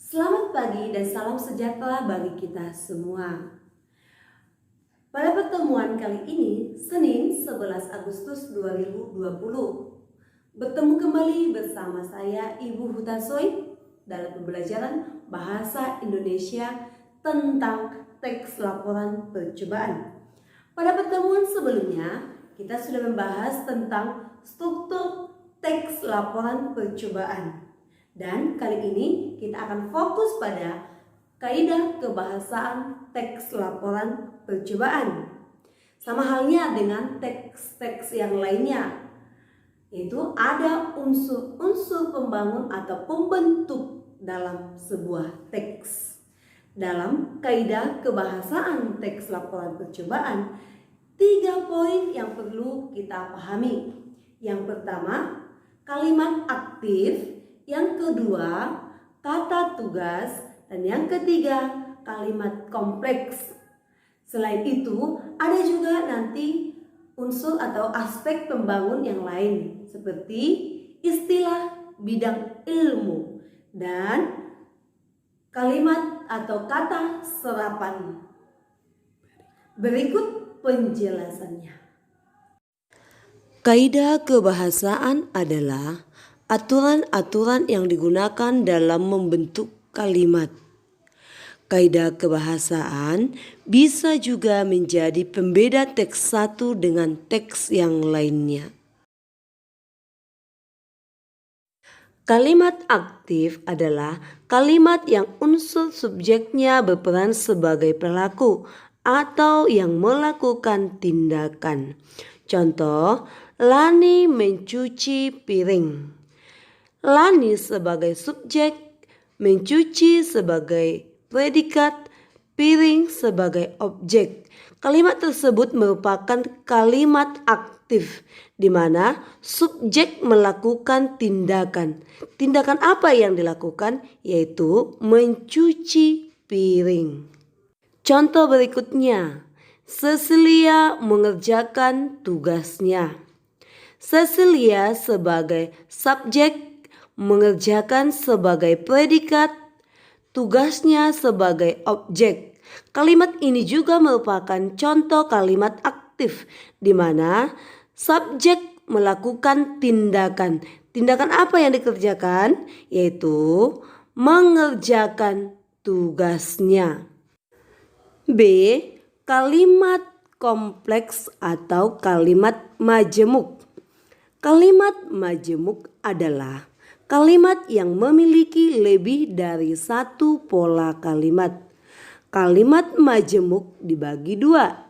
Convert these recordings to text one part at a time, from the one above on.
Selamat pagi dan salam sejahtera bagi kita semua. Pada pertemuan kali ini, Senin 11 Agustus 2020, bertemu kembali bersama saya Ibu Hutasoy dalam pembelajaran Bahasa Indonesia tentang teks laporan percobaan. Pada pertemuan sebelumnya, kita sudah membahas tentang struktur teks laporan percobaan. Dan kali ini kita akan fokus pada kaidah kebahasaan teks laporan percobaan. Sama halnya dengan teks-teks yang lainnya, yaitu ada unsur-unsur pembangun atau pembentuk dalam sebuah teks. Dalam kaidah kebahasaan teks laporan percobaan, 3 poin yang perlu kita pahami. Yang pertama, kalimat aktif. Yang kedua, kata tugas. Dan yang ketiga, kalimat kompleks. Selain itu, ada juga nanti unsur atau aspek pembangun yang lain, seperti istilah bidang ilmu dan kalimat atau kata serapan. Berikut penjelasannya. Kaidah kebahasaan adalah aturan-aturan yang digunakan dalam membentuk kalimat. Kaidah kebahasaan bisa juga menjadi pembeda teks satu dengan teks yang lainnya. Kalimat aktif adalah kalimat yang unsur subjeknya berperan sebagai pelaku atau yang melakukan tindakan. Contoh, Lani mencuci piring. Lani sebagai subjek, mencuci sebagai predikat, piring sebagai objek. Kalimat tersebut merupakan kalimat aktif di mana subjek melakukan tindakan. Tindakan apa yang dilakukan? Yaitu mencuci piring. Contoh berikutnya, Cecilia mengerjakan tugasnya. Cecilia sebagai subjek mengerjakan sebagai predikat, tugasnya sebagai objek. Kalimat ini juga merupakan contoh kalimat aktif di mana subjek melakukan tindakan. Tindakan apa yang dikerjakan? Yaitu mengerjakan tugasnya. B. Kalimat kompleks atau kalimat majemuk. Kalimat majemuk adalah kalimat yang memiliki lebih dari satu pola kalimat. Kalimat majemuk dibagi dua,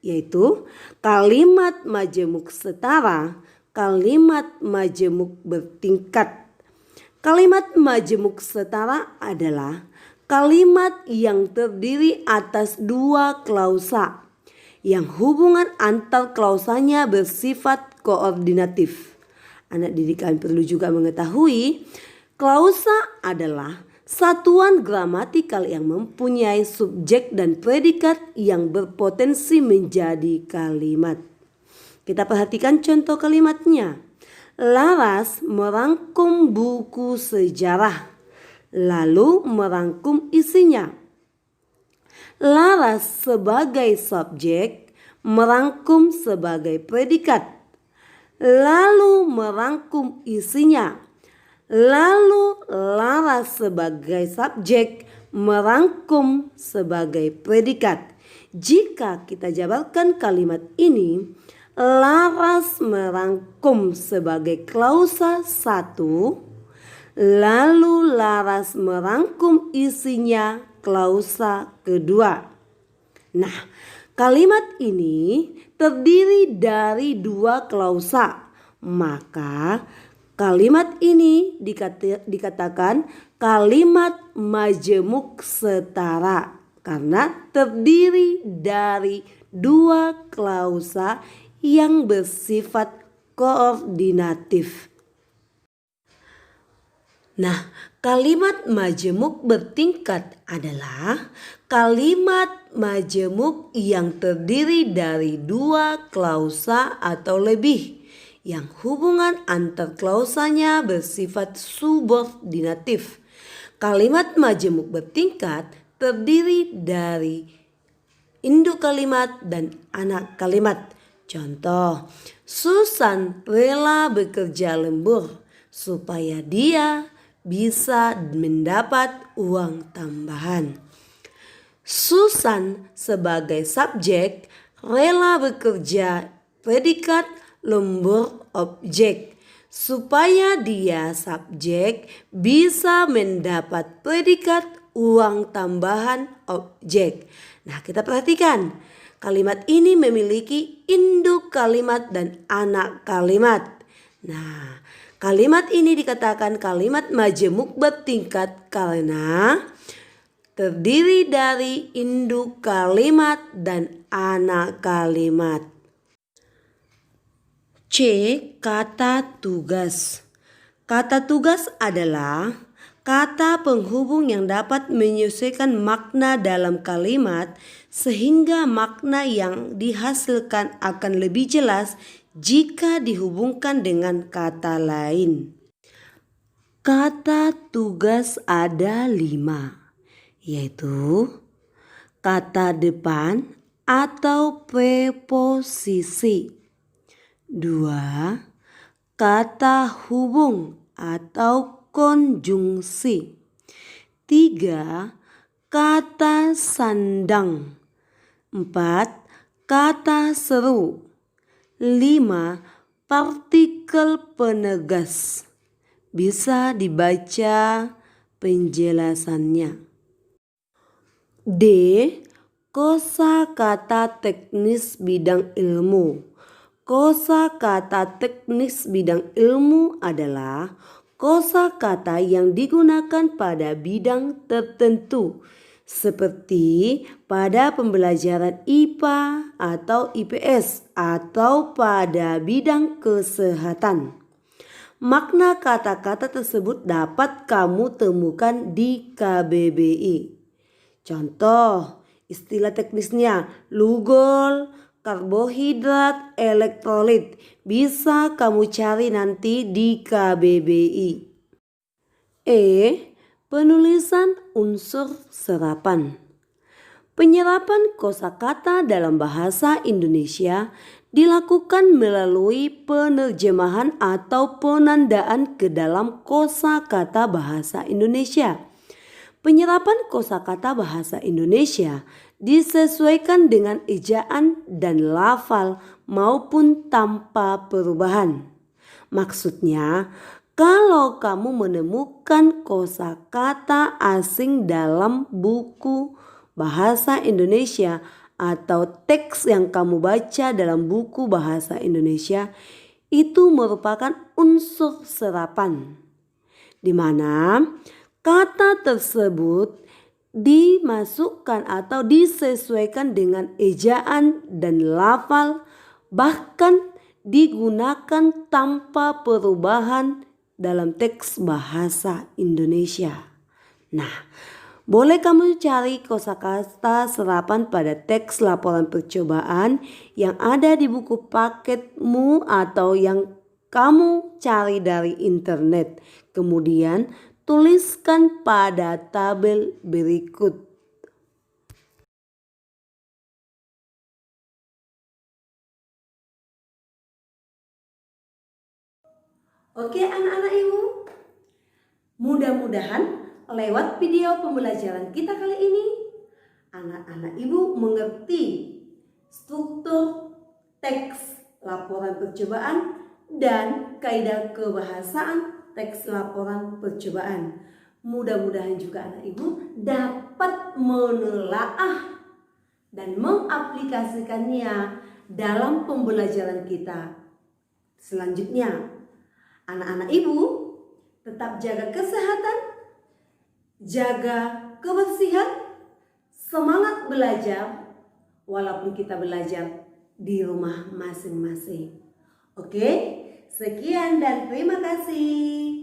yaitu kalimat majemuk setara, kalimat majemuk bertingkat. Kalimat majemuk setara adalah kalimat yang terdiri atas dua klausa, yang hubungan antar klausanya bersifat koordinatif. Anak didik kalian perlu juga mengetahui, klausa adalah satuan gramatikal yang mempunyai subjek dan predikat yang berpotensi menjadi kalimat. Kita perhatikan contoh kalimatnya. Laras merangkum buku sejarah, lalu merangkum isinya. Laras sebagai subjek merangkum sebagai predikat, lalu merangkum isinya. Lalu Laras sebagai subjek merangkum sebagai predikat. Jika kita jabarkan kalimat ini, Laras merangkum sebagai klausa 1, lalu Laras merangkum isinya klausa kedua. Nah, kalimat ini terdiri dari dua klausa, maka kalimat ini dikatakan kalimat majemuk setara karena terdiri dari dua klausa yang bersifat koordinatif. Nah, kalimat majemuk bertingkat adalah kalimat majemuk yang terdiri dari dua klausa atau lebih, yang hubungan antar klausanya bersifat subordinatif. Kalimat majemuk bertingkat terdiri dari induk kalimat dan anak kalimat. Contoh, Susan rela bekerja lembur supaya dia bisa mendapat uang tambahan. Susan sebagai subjek rela bekerja predikat lembur objek supaya dia subjek bisa mendapat predikat uang tambahan objek. Nah, kita perhatikan kalimat ini memiliki induk kalimat dan anak kalimat. Nah, kalimat ini dikatakan kalimat majemuk bertingkat karena terdiri dari induk kalimat dan anak kalimat. C. Kata tugas. Kata tugas adalah kata penghubung yang dapat menyesuaikan makna dalam kalimat sehingga makna yang dihasilkan akan lebih jelas jika dihubungkan dengan kata lain. Kata tugas ada 5. Yaitu kata depan atau preposisi. 2. Kata hubung atau konjungsi. 3. Kata sandang. 4. Kata seru. 5. Partikel penegas. Bisa dibaca penjelasannya. D. Kosakata teknis bidang ilmu. Kosakata teknis bidang ilmu adalah kosakata yang digunakan pada bidang tertentu seperti pada pembelajaran IPA atau IPS atau pada bidang kesehatan. Makna kata-kata tersebut dapat kamu temukan di KBBI. Contoh, istilah teknisnya lugol, karbohidrat, elektrolit. Bisa kamu cari nanti di KBBI. E. Penulisan unsur serapan. Penyerapan kosakata dalam bahasa Indonesia dilakukan melalui penerjemahan atau penandaan ke dalam kosakata bahasa Indonesia. Penyerapan kosakata bahasa Indonesia disesuaikan dengan ejaan dan lafal maupun tanpa perubahan. Maksudnya, kalau kamu menemukan kosakata asing dalam buku bahasa Indonesia atau teks yang kamu baca dalam buku bahasa Indonesia, itu merupakan unsur serapan, di mana kata tersebut dimasukkan atau disesuaikan dengan ejaan dan lafal, bahkan digunakan tanpa perubahan dalam teks bahasa Indonesia. Nah, boleh kamu cari kosakata serapan pada teks laporan percobaan yang ada di buku paketmu atau yang kamu cari dari internet. Kemudian tuliskan pada tabel berikut. Oke anak-anak ibu, mudah-mudahan lewat video pembelajaran kita kali ini anak-anak ibu mengerti struktur teks laporan percobaan dan kaidah kebahasaan teks laporan percobaan. Mudah-mudahan juga anak ibu dapat menelaah dan mengaplikasikannya dalam pembelajaran kita selanjutnya. Anak-anak ibu tetap jaga kesehatan, jaga kebersihan, semangat belajar walaupun kita belajar di rumah masing-masing. Oke, sekian dan terima kasih.